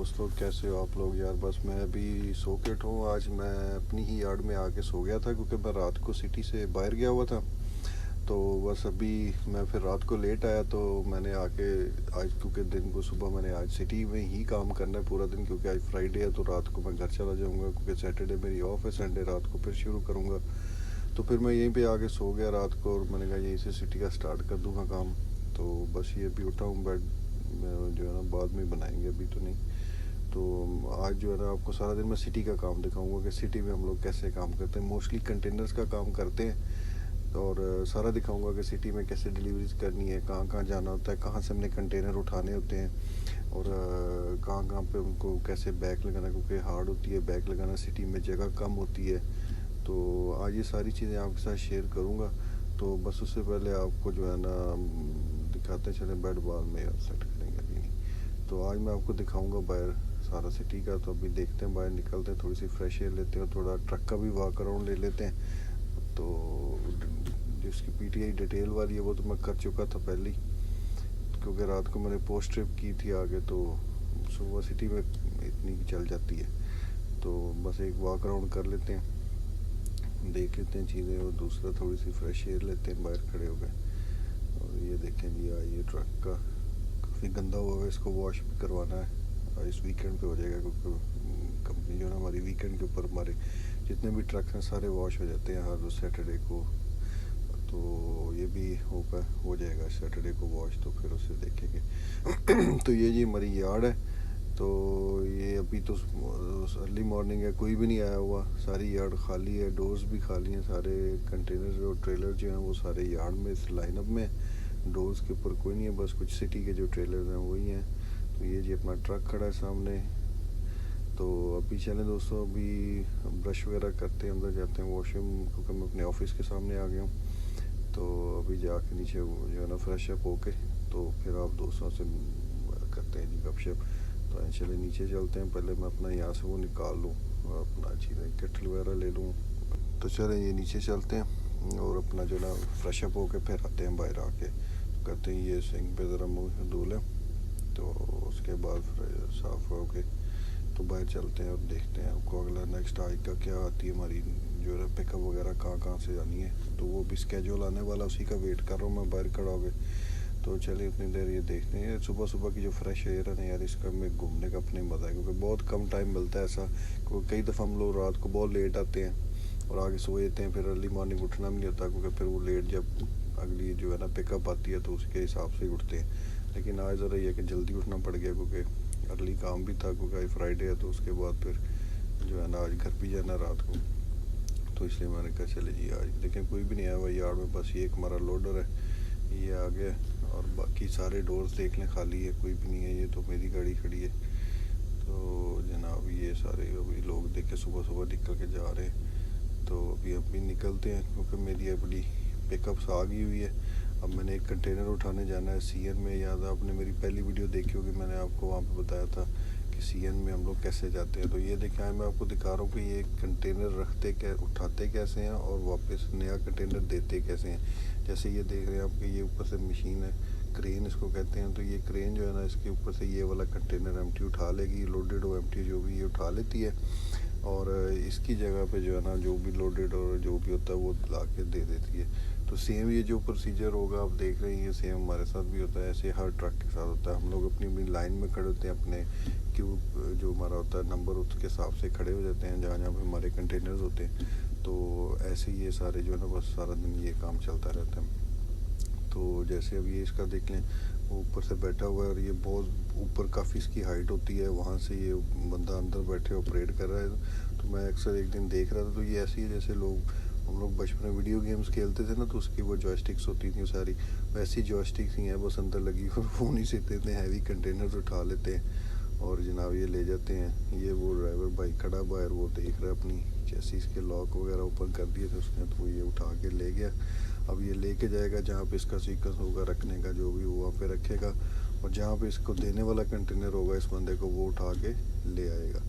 दोस्त लोग, कैसे हो आप लोग? यार बस मैं अभी सो के उठा हूँ। आज मैं अपनी ही यार्ड में आके सो गया था क्योंकि मैं रात को सिटी से बाहर गया हुआ था। तो बस अभी मैं फिर रात को लेट आया तो मैंने आके आज, क्योंकि दिन को सुबह मैंने आज सिटी में ही काम करना है पूरा दिन, क्योंकि आज फ्राइडे है तो रात को मैं घर चला जाऊँगा क्योंकि सैटरडे मेरी ऑफ है। संडे रात को फिर शुरू करूँगा। तो फिर मैं यहीं पे आके सो गया रात को और मैंने कहा यहीं से सिटी का स्टार्ट कर दूँगा काम। तो बस ये अभी उठा हूँ। बेड जो है ना बाद में बनाएंगे, अभी तो नहीं। तो आज जो है ना आपको सारा दिन मैं सिटी का काम दिखाऊंगा कि सिटी में हम लोग कैसे काम करते हैं। मोस्टली कंटेनर्स का काम करते हैं और सारा दिखाऊंगा कि सिटी में कैसे डिलीवरीज करनी है, कहाँ कहाँ जाना होता है, कहाँ से हमने कंटेनर उठाने होते हैं और कहाँ कहाँ पे उनको कैसे बैग लगाना, क्योंकि हार्ड होती है बैग लगाना, सिटी में जगह कम होती है। तो आज ये सारी चीज़ें आपके साथ शेयर करूँगा। तो बस उससे पहले आपको जो है ना दिखाते चले बेड बॉल में सेट करेंगे अभी नहीं। तो आज मैं आपको दिखाऊंगा बाहर सारा सिटी का। तो अभी देखते हैं, बाहर निकलते हैं, थोड़ी सी फ्रेश एयर लेते हैं, थोड़ा ट्रक का भी वॉक अराउंड ले लेते हैं। तो जिसकी पीटीआई डिटेल वाली है वो तो मैं कर चुका था पहले ही, क्योंकि रात को मैंने पोस्ट ट्रिप की थी आगे, तो सुबह सिटी में इतनी चल जाती है। तो बस एक वॉक अराउंड कर लेते हैं, देख लेते हैं चीज़ें, और दूसरा थोड़ी सी फ्रेश एयर लेते हैं बाहर खड़े हो गए। और ये देखें जी, ये ट्रक का काफ़ी गंदा हुआ है, इसको वॉश भी करवाना है। इस वीकेंड पे हो जाएगा क्योंकि कंपनी जो है ना हमारी वीकेंड के ऊपर हमारे जितने भी ट्रक हैं सारे वॉश हो जाते हैं हर सैटरडे को। तो ये भी हो जाएगा सैटरडे को वॉश, तो फिर उसे देखेंगे। तो ये जी हमारी यार्ड है। तो ये अभी तो अर्ली मॉर्निंग है, कोई भी नहीं आया हुआ, सारी यार्ड खाली है, डोर्स भी खाली हैं, सारे कंटेनर और ट्रेलर जो हैं वो सारे यार्ड में इस लाइनअप में। डोर्स के ऊपर कोई नहीं है, बस कुछ सिटी के जो ट्रेलर हैं वही हैं। तो ये जी अपना ट्रक खड़ा है सामने। तो अभी चलें दोस्तों, अभी ब्रश वगैरह करते हैं, अंदर जाते हैं वॉशरूम, क्योंकि मैं अपने ऑफिस के सामने आ गया हूँ। तो अभी जाके नीचे जो है ना फ्रेश अप होके तो फिर आप दोस्तों से करते हैं जी गपशप। तो चले नीचे चलते हैं, पहले मैं अपना यहाँ से वो निकाल लूँ, अपना चीज़ें केटल वगैरह ले लूँ। तो चलें ये नीचे चलते हैं और अपना जो ना फ्रेश अप होके फिर आते हैं बाहर आके, तो करते हैं ये सिंक पे ज़रा मुँह धो लें। तो उसके बाद फिर साफ़ हो के तो बाहर चलते हैं और देखते हैं आपको अगला नेक्स्ट आज का क्या आती है हमारी जो है पिकअप वगैरह कहाँ कहाँ से जानी है। तो वो भी स्केड्यूल आने वाला, उसी का वेट कर रहा हूँ मैं बाहर खड़ा हो गए। तो चलिए उतनी देर ये देखते हैं। सुबह सुबह की जो फ्रेश एयर है ना यार, इसका में घूमने का अपने मज़ा है, क्योंकि बहुत कम टाइम मिलता है ऐसा। क्योंकि कई दफ़ा हम लोग रात को बहुत लेट आते हैं और आगे सो जाते हैं, फिर अर्ली मॉर्निंग उठना भी नहीं होता, क्योंकि फिर वो लेट जब अगली जो है ना पिकअप आती है तो उसके हिसाब से ही उठते हैं। लेकिन आज ज़रा ये कि जल्दी उठना पड़ गया, क्योंकि अर्ली काम भी था, क्योंकि आज फ्राइडे है। तो उसके बाद फिर जो है ना आज घर भी जाना रात को, तो इसलिए मैंने कहा चले जी आज देखें। कोई भी नहीं आया हुआ यार्ड में, बस ये एक हमारा लोडर है, ये आ गया, और बाकी सारे डोर्स देख लें खाली है, कोई भी नहीं है। ये तो मेरी गाड़ी खड़ी है। तो जनाब ये सारे अभी लोग देखे सुबह सुबह निकल के जा रहे हैं। तो अभी निकलते हैं, क्योंकि मेरी अपनी पिकअप्स आ गई हुई है। अब मैंने एक कंटेनर उठाने जाना है सीएन में। याद आपने मेरी पहली वीडियो देखी होगी, मैंने आपको वहाँ पे बताया था कि सीएन में हम लोग कैसे जाते हैं। तो ये देखें, मैं आपको दिखा रहा हूँ कि ये कंटेनर उठाते कैसे हैं और वापस नया कंटेनर देते कैसे हैं। जैसे ये देख रहे हैं आपके, ये ऊपर से मशीन है, क्रेन इसको कहते हैं। तो ये क्रेन जो है ना, इसके ऊपर से ये वाला कंटेनर एम्प्टी उठा लेगी, लोडेड हो एम्प्टी जो भी ये उठा लेती है, और इसकी जगह पे जो है ना जो भी लोडेड और जो भी होता है वो ला के दे देती है। तो सेम ये जो प्रोसीजर होगा आप देख रहे हैं, ये सेम हमारे साथ भी होता है, ऐसे हर ट्रक के साथ होता है। हम लोग अपनी अपनी लाइन में खड़े होते हैं, अपने क्यूब जो हमारा होता है नंबर उसके हिसाब से खड़े हो जाते हैं जहाँ जहाँ पे हमारे कंटेनर्स होते हैं। तो ऐसे ये सारे जो है ना बस सारा दिन ये काम चलता रहता है। तो जैसे अभी ये इसका देख लें, वो ऊपर से बैठा हुआ है और ये बहुत ऊपर काफ़ी इसकी हाइट होती है, वहाँ से ये बंदा अंदर बैठे ऑपरेट कर रहा है। तो मैं अक्सर एक दिन देख रहा था, तो ये ऐसी है जैसे हम लोग बचपन में वीडियो गेम्स खेलते थे ना, तो उसकी वो जॉयस्टिक्स होती थी सारी, वैसी जॉयस्टिक्स ही हैं बस अंदर लगी, और फ़ोन ही से इतने हैवी कंटेनर्स उठा लेते हैं और जनाब ये ले जाते हैं। ये वो ड्राइवर भाई खड़ा बाहर, वो देख रहा है अपनी जैसे इसके लॉक वगैरह ओपन कर दिए थे उसने, तो वो ये उठा के ले गया। अब ये लेके जाएगा जहाँ पे इसका सीक्वेंस होगा रखने का, जो भी वहाँ पे रखेगा, और जहाँ पे इसको देने वाला कंटेनर होगा इस बंदे को, वो उठा के ले आएगा।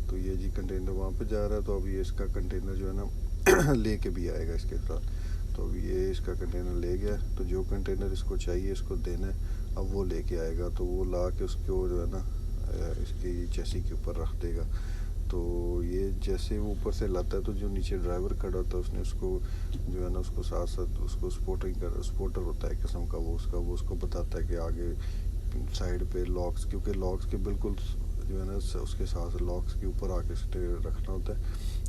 तो ये जी कंटेनर वहाँ पे जा रहा है, तो अब ये इसका कंटेनर जो है ना लेके भी आएगा इसके साथ। तो अब ये इसका कंटेनर ले गया, तो जो कंटेनर इसको चाहिए इसको देना है, अब वो लेके आएगा। तो वो ला के उसको जो है ना इसकी चेसी के ऊपर रख देगा। तो ये जैसे वो ऊपर से लाता है तो जो नीचे ड्राइवर खड़ा होता है उसने उसको जो है ना उसको साथ साथ उसको स्पोटर होता है किस्म का, वो उसको बताता है कि आगे साइड पे लॉक्स, क्योंकि लॉक्स के बिल्कुल जो है ना उसके साथ लॉक्स के ऊपर आके रखना होता है,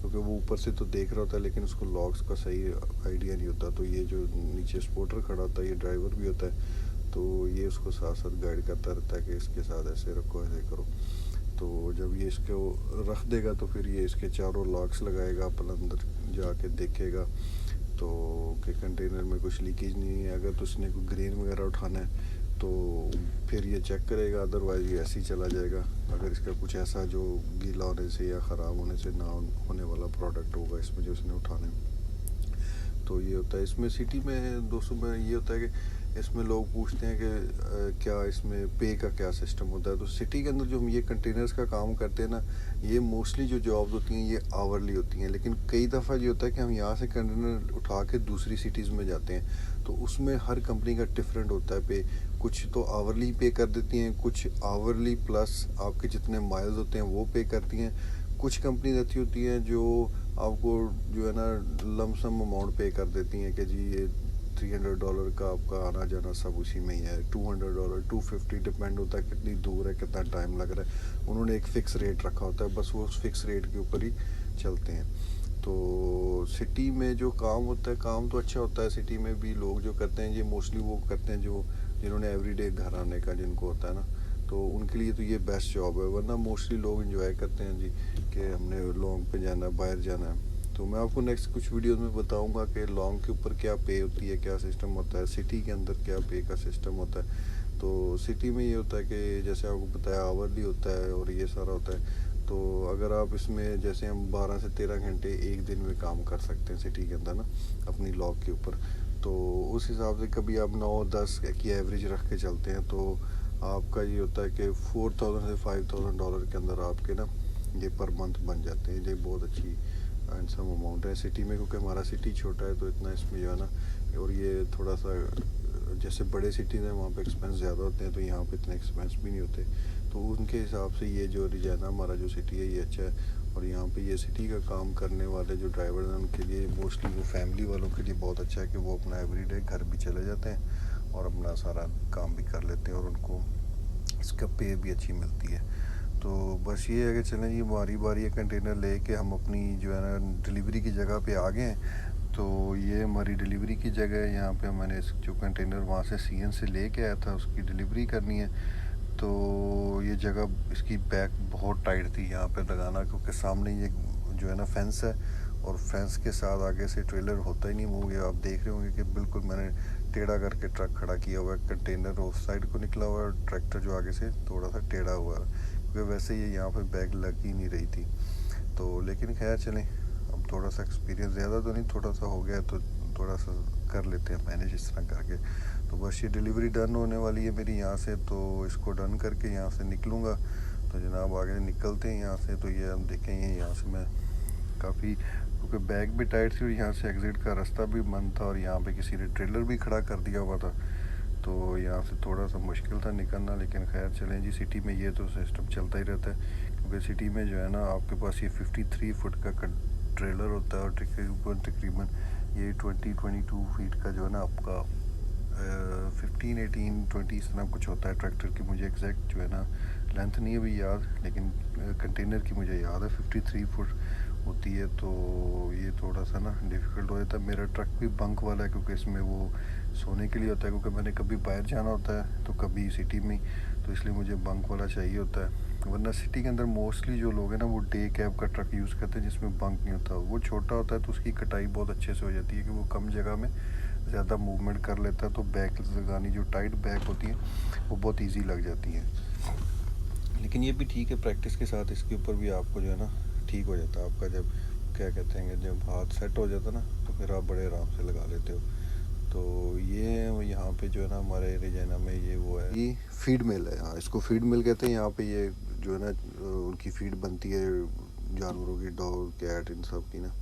क्योंकि वो ऊपर से तो देख रहा होता है लेकिन उसको लॉक्स का सही आइडिया नहीं होता। तो ये जो नीचे स्पोर्टर खड़ा होता है ये ड्राइवर भी होता है, तो ये उसको साथ साथ गाइड करता रहता है कि इसके साथ ऐसे रखो ऐसे करो। तो जब ये इसको रख देगा तो फिर ये इसके चारों लॉक्स लगाएगा, अपन अंदर जाके देखेगा तो कि कंटेनर में कुछ लीकेज नहीं है। अगर तो उसने कोई ग्रेन वगैरह उठाना है तो फिर ये चेक करेगा, अदरवाइज़ ये ऐसे ही चला जाएगा। अगर इसका कुछ ऐसा जो गीला होने से या ख़राब होने से ना होने वाला प्रोडक्ट होगा इसमें जो उसने उठाने, तो ये होता है। इसमें सिटी में दोस्तों में ये होता है कि इसमें लोग पूछते हैं कि क्या इसमें पे का क्या सिस्टम होता है। तो सिटी के अंदर जो हम ये कंटेनर्स का काम करते हैं ना, ये मोस्टली जो जॉब्स होती हैं ये आवरली होती हैं, लेकिन कई दफ़ा ये होता है कि हम यहाँ से कंटेनर उठा के दूसरी सिटीज़ में जाते हैं, तो उसमें हर कंपनी का डिफरेंट होता है पे। कुछ तो आवरली पे कर देती हैं, कुछ आवरली प्लस आपके जितने माइल्स होते हैं वो पे करती हैं। कुछ कंपनी ऐसी होती हैं जो आपको जो है ना लमसम अमाउंट पे कर देती हैं कि जी ये $300 का आपका आना जाना सब उसी में ही है, $200 $250 डिपेंड होता है कितनी दूर है, कितना टाइम लग रहा है। उन्होंने एक फ़िक्स रेट रखा होता है, बस वो उस फिक्स रेट के ऊपर ही चलते हैं। तो सिटी में जो काम होता है, काम तो अच्छा होता है। सिटी में भी लोग जो करते हैं ये मोस्टली वो करते हैं जो जिन्होंने एवरीडे घर आने का जिनको होता है ना, तो उनके लिए तो ये बेस्ट जॉब है। वरना मोस्टली लोग इंजॉय करते हैं जी कि हमने लॉन्ग पे जाना है, बाहर जाना है। तो मैं आपको नेक्स्ट कुछ वीडियोस में बताऊंगा कि लॉन्ग के ऊपर क्या पे होती है, क्या सिस्टम होता है, सिटी के अंदर क्या पे का सिस्टम होता है। तो सिटी में ये होता है कि जैसे आपको बताया आवरली होता है और ये सारा होता है। तो अगर आप इसमें जैसे हम 12 से 13 घंटे एक दिन में काम कर सकते हैं सिटी के अंदर ना अपनी लॉक के ऊपर, तो उस हिसाब से कभी आप 9-10 की एवरेज रख के चलते हैं तो आपका ये होता है कि $4,000 से $5,000 के अंदर आपके ना ये पर मंथ बन जाते हैं। ये बहुत अच्छी सम अमाउंट है सिटी में, क्योंकि हमारा सिटी छोटा है तो इतना इसमें जो है ना, और ये थोड़ा सा जैसे बड़े सिटीज़ हैं वहाँ पे एक्सपेंस ज़्यादा होते हैं, तो यहाँ पे इतने एक्सपेंस भी नहीं होते। तो उनके हिसाब से ये जो रिजाना हमारा जो सिटी है ये अच्छा है। और यहाँ पे ये सिटी का काम करने वाले जो ड्राइवर हैं उनके लिए मोस्टली वो फैमिली वालों के लिए बहुत अच्छा है कि वो अपना एवरीडे घर भी चले जाते हैं और अपना सारा काम भी कर लेते हैं और उनको इसका पे भी अच्छी मिलती है। तो बस ये है कि चलें ये बारी बारी ये कंटेनर ले के हम अपनी जो है ना डिलीवरी की जगह पे आ गए हैं। तो ये हमारी डिलीवरी की जगह है, यहाँ पे मैंने जो कंटेनर वहाँ से सीएन से ले के आया था उसकी डिलीवरी करनी है। तो ये जगह इसकी बैक बहुत टाइट थी यहाँ पे लगाना, क्योंकि सामने ये जो है ना फेंस है और फेंस के साथ आगे से ट्रेलर होता ही नहीं मूव। ये आप देख रहे होंगे कि बिल्कुल मैंने टेढ़ा करके ट्रक खड़ा किया हुआ है, कंटेनर उस साइड को निकला हुआ है और ट्रैक्टर जो आगे से थोड़ा सा टेढ़ा हुआ है, क्योंकि वैसे ये यहाँ पे बैग लग ही नहीं रही थी। तो लेकिन खैर चलें, अब थोड़ा सा एक्सपीरियंस ज़्यादा तो नहीं, थोड़ा सा हो गया तो थोड़ा सा कर लेते हैं मैनेज इस तरह करके। तो बस ये डिलीवरी डन होने वाली है मेरी यहाँ से, तो इसको डन करके यहाँ से निकलूँगा। तो जनाब आगे निकलते हैं यहाँ से। तो ये हम देखेंगे यहाँ से मैं काफ़ी, क्योंकि बैग भी टाइट थी और यहाँ से एग्ज़िट का रास्ता भी बंद था और यहाँ पे किसी ने ट्रेलर भी खड़ा कर दिया हुआ था, तो यहाँ से थोड़ा सा मुश्किल था निकलना। लेकिन खैर चलें जी, सिटी में ये तो सिस्टम चलता ही रहता है, क्योंकि सिटी में जो है ना आपके पास ये 53 फुट का ट्रेलर होता है और तकरीबन ये 20-22 फीट का जो है ना आपका 15-18-20 इस तरह कुछ होता है ट्रैक्टर की। मुझे एग्जैक्ट जो है ना लेंथ नहीं है अभी याद, लेकिन कंटेनर की मुझे याद है 53 फुट होती है। तो ये थोड़ा सा ना डिफ़िकल्ट हो जाता है। मेरा ट्रक भी बंक वाला है, क्योंकि इसमें वो सोने के लिए होता है, क्योंकि मैंने कभी बाहर जाना होता है तो कभी सिटी में, तो इसलिए मुझे बंक वाला चाहिए होता है। वरना सिटी के अंदर मोस्टली जो लोग हैं ना वो डे कैब का ट्रक यूज़ करते हैं जिसमें बंक नहीं होता। वो छोटा होता है तो उसकी कटाई बहुत अच्छे से हो जाती है कि वो कम जगह में ज़्यादा मूवमेंट कर लेता है, तो बैक लगानी जो टाइट बैक होती है वो बहुत ईजी लग जाती है। लेकिन ये भी ठीक है, प्रैक्टिस के साथ इसके ऊपर भी आपको जो है ना ठीक हो जाता है आपका, जब क्या कहते हैं जब हाथ सेट हो जाता है ना तो फिर आप बड़े आराम से लगा लेते हो। तो ये यहाँ पे जो है ना हमारे रिजाना में ये वो है, ये फीड मिल है, हाँ इसको फीड मिल कहते हैं। यहाँ पे ये जो है ना उनकी फीड बनती है जानवरों की, डॉग कैट इन सब की ना।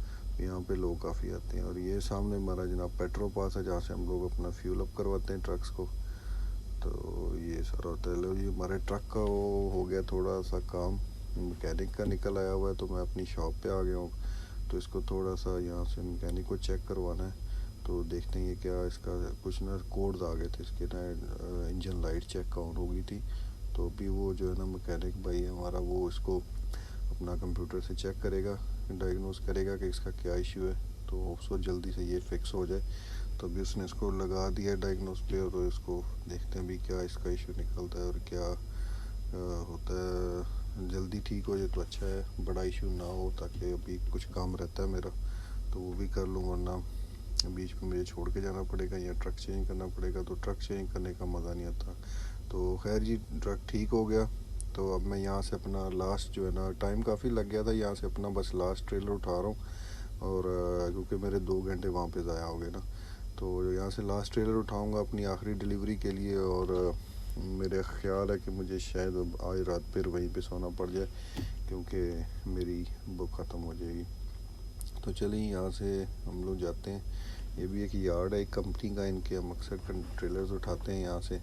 यहाँ पे लोग काफ़ी आते हैं। और ये सामने हमारा जनाब पेट्रोल पास है जहाँ से हम लोग अपना फ्यूल अप करवाते हैं ट्रक्स को। तो ये सारा होता है। लो, ये हमारे ट्रक का वो हो गया थोड़ा सा काम, मैकेनिक का निकल आया हुआ है, तो मैं अपनी शॉप पे आ गया हूँ। तो इसको थोड़ा सा यहाँ से मैकेनिक को चेक करवाना है। तो देखते हैं ये क्या, इसका कुछ ना कोड्स आ गए थे इसके ना, इंजन लाइट चेक ऑन हो गई थी। तो अभी वो जो है ना मैकेनिक भाई है हमारा, वो इसको अपना कंप्यूटर से चेक करेगा, डायग्नोस करेगा कि इसका क्या इशू है, तो उसको जल्दी से ये फिक्स हो जाए। तो अभी उसने इसको लगा दिया डायग्नोस पे, तो इसको देखते हैं अभी क्या इसका इशू निकलता है और क्या होता है। जल्दी ठीक हो जाए तो अच्छा है, बड़ा इशू ना हो, ताकि अभी कुछ काम रहता है मेरा तो वो भी कर लूँ, वरना बीच में मुझे छोड़ के जाना पड़ेगा या ट्रक चेंज करना पड़ेगा, तो ट्रक चेंज करने का मज़ा नहीं आता। तो खैर जी, ट्रक ठीक हो गया। तो अब मैं यहाँ से अपना लास्ट जो है ना, टाइम काफ़ी लग गया था, यहाँ से अपना बस लास्ट ट्रेलर उठा रहा हूँ। और क्योंकि मेरे 2 घंटे वहाँ पे ज़ाया हो गए ना, तो यहाँ से लास्ट ट्रेलर उठाऊँगा अपनी आखिरी डिलीवरी के लिए। और मेरा ख़्याल है कि मुझे शायद अब आज रात फिर वहीं पे सोना पड़ जाए, क्योंकि मेरी बुक ख़त्म हो जाएगी। तो चलिए यहाँ से हम लोग जाते हैं। ये भी एक यार्ड है, एक कंपनी का, इनके हम अक्सर ट्रेलर्स उठाते हैं यहाँ से।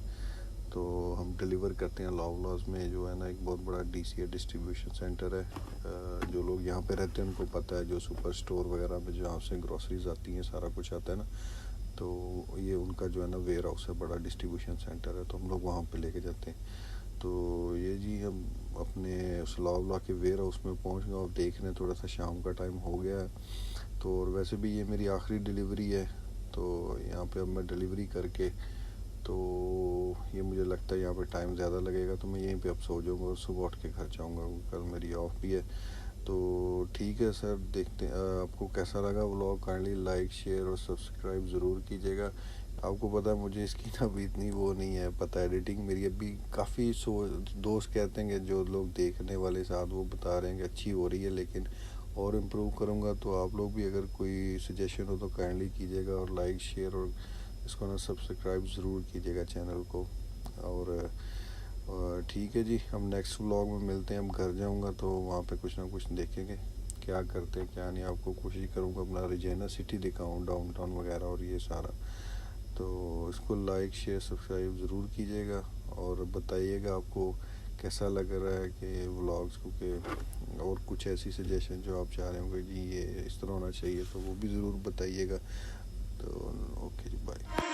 तो हम डिलीवर करते हैं लॉवलॉज में, जो है ना एक बहुत बड़ा डीसी डिस्ट्रीब्यूशन सेंटर है। जो लोग यहाँ पे रहते हैं उनको पता है, जो सुपर स्टोर वगैरह में जहाँ से ग्रॉसरीज आती हैं, सारा कुछ आता है ना, तो ये उनका जो है ना वेयर हाउस है, बड़ा डिस्ट्रीब्यूशन सेंटर है, तो हम लोग वहाँ पे लेके जाते हैं। तो ये जी हम अपने उस लॉवलॉ के वेयर हाउस में पहुँच गए, और देख रहे हैं थोड़ा सा शाम का टाइम हो गया है। तो और वैसे भी ये मेरी आखिरी डिलीवरी है, तो यहाँ पे अब मैं डिलीवरी करके, तो ये मुझे लगता है यहाँ पे टाइम ज़्यादा लगेगा, तो मैं यहीं पे अब सो जाऊँगा और सुबह उठ के घर जाऊँगा, कल मेरी ऑफ भी है। तो ठीक है सर, देखते हैं आपको कैसा लगा व्लॉग। काइंडली लाइक, शेयर और सब्सक्राइब ज़रूर कीजिएगा। आपको पता है मुझे इसकी ना अभी इतनी वो नहीं है पता, एडिटिंग मेरी अभी काफ़ी दोस्त कहते हैं कि जो लोग देखने वाले साथ वो बता रहे हैं कि अच्छी हो रही है, लेकिन और इम्प्रूव करूँगा। तो आप लोग भी अगर कोई सजेशन हो तो काइंडली कीजिएगा, और लाइक, शेयर और इसको ना सब्सक्राइब ज़रूर कीजिएगा चैनल को। और ठीक है जी, हम नेक्स्ट व्लॉग में मिलते हैं। अब घर जाऊंगा तो वहाँ पे कुछ ना कुछ देखेंगे क्या करते हैं क्या नहीं। आपको कोशिश करूँगा अपना रिजेना सिटी दिखाऊँ, डाउनटाउन वगैरह और ये सारा। तो इसको लाइक, शेयर, सब्सक्राइब ज़रूर कीजिएगा, और बताइएगा आपको कैसा लग रहा है कि व्लॉग्स, क्योंकि और कुछ ऐसी सजेशन जो आप चाह रहे होंगे जी ये इस तरह होना चाहिए, तो वो भी ज़रूर बताइएगा। तो ओके जी, बाय।